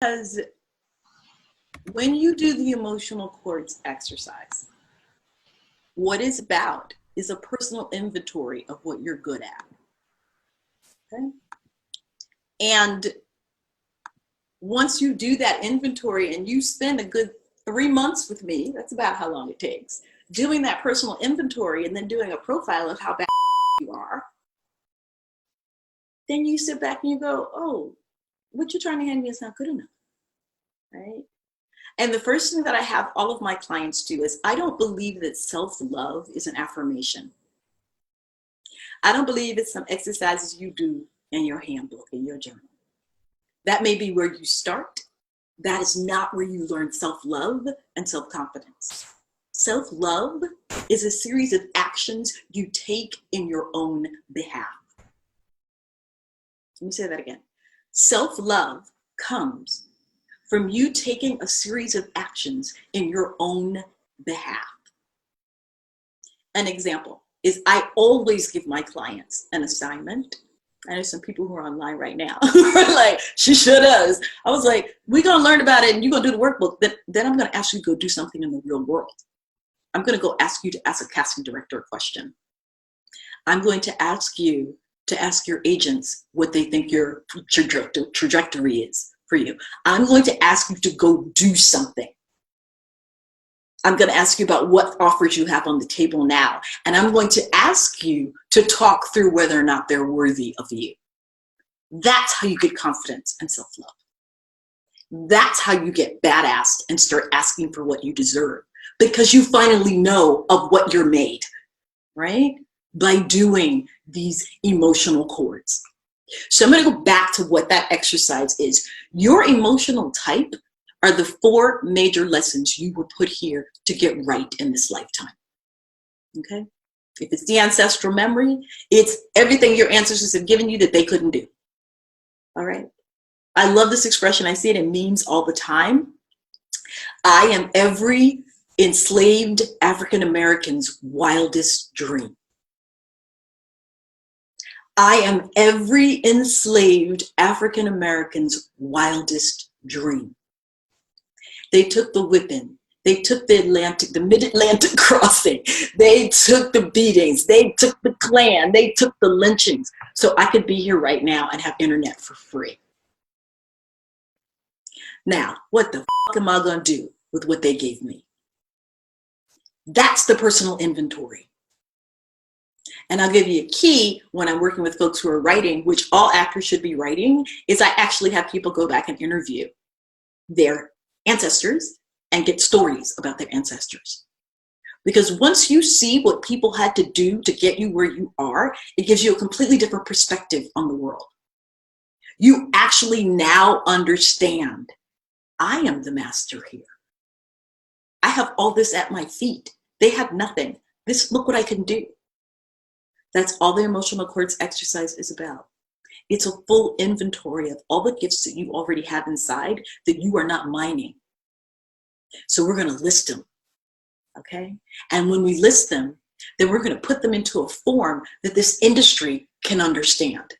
Because when you do the emotional chords exercise, what it's about is a personal inventory of what you're good at. Okay? And once you do that inventory and you spend a good 3 months with me, that's about how long it takes, doing that personal inventory and then doing a profile of how bad you are, then you sit back and you go, oh, what you're trying to hand me is not good enough, right? And the first thing that I have all of my clients do is I don't believe that self-love is an affirmation. I don't believe it's some exercises you do in your handbook, in your journal. That may be where you start. That is not where you learn self-love and self-confidence. Self-love is a series of actions you take in your own behalf. Let me say that again. Self-love comes from you taking a series of actions in your own behalf. An example is I always give my clients an assignment. I know some people who are online right now are like, she sure does. I was like, we're going to learn about it and you're going to do the workbook. Then I'm going to ask you to go do something in the real world. I'm going to go ask you to ask a casting director a question. I'm going to ask you to ask your agents what they think your trajectory is for you. I'm going to ask you to go do something. I'm going to ask you about what offers you have on the table now. And I'm going to ask you to talk through whether or not they're worthy of you. That's how you get confidence and self-love. That's how you get badass and start asking for what you deserve, because you finally know of what you're made, right? By doing these emotional chords. So I'm going to go back to what that exercise is. Your emotional type are the 4 major lessons you were put here to get right in this lifetime. Okay? If it's the ancestral memory, it's everything your ancestors have given you that they couldn't do. All right? I love this expression. I see it in memes all the time. I am every enslaved African American's wildest dream. I am every enslaved African American's wildest dream. They took the whipping. They took the mid-Atlantic crossing. They took the beatings. They took the Klan. They took the lynchings. So I could be here right now and have internet for free. Now, what the fuck am I going to do with what they gave me? That's the personal inventory. And I'll give you a key when I'm working with folks who are writing, which all actors should be writing, is I actually have people go back and interview their ancestors and get stories about their ancestors. Because once you see what people had to do to get you where you are, it gives you a completely different perspective on the world. You actually now understand, I am the master here. I have all this at my feet. They have nothing. Look what I can do. That's all the emotional chords exercise is about. It's a full inventory of all the gifts that you already have inside that you are not mining. So we're going to list them, okay? And when we list them, then we're going to put them into a form that this industry can understand.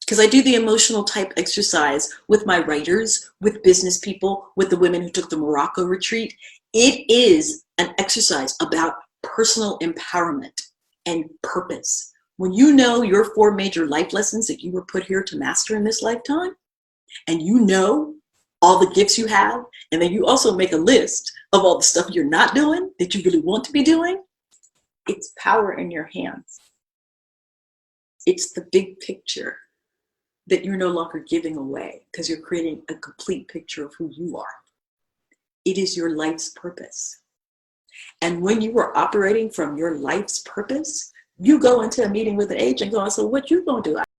Because I do the emotional type exercise with my writers, with business people, with the women who took the Morocco retreat. It is an exercise about personal empowerment and purpose. When you know your 4 major life lessons that you were put here to master in this lifetime, and you know all the gifts you have, and then you also make a list of all the stuff you're not doing that you really want to be doing, it's power in your hands. It's the big picture that you're no longer giving away because you're creating a complete picture of who you are. It is your life's purpose. And when you are operating from your life's purpose, you go into a meeting with an agent going, so what you gonna do?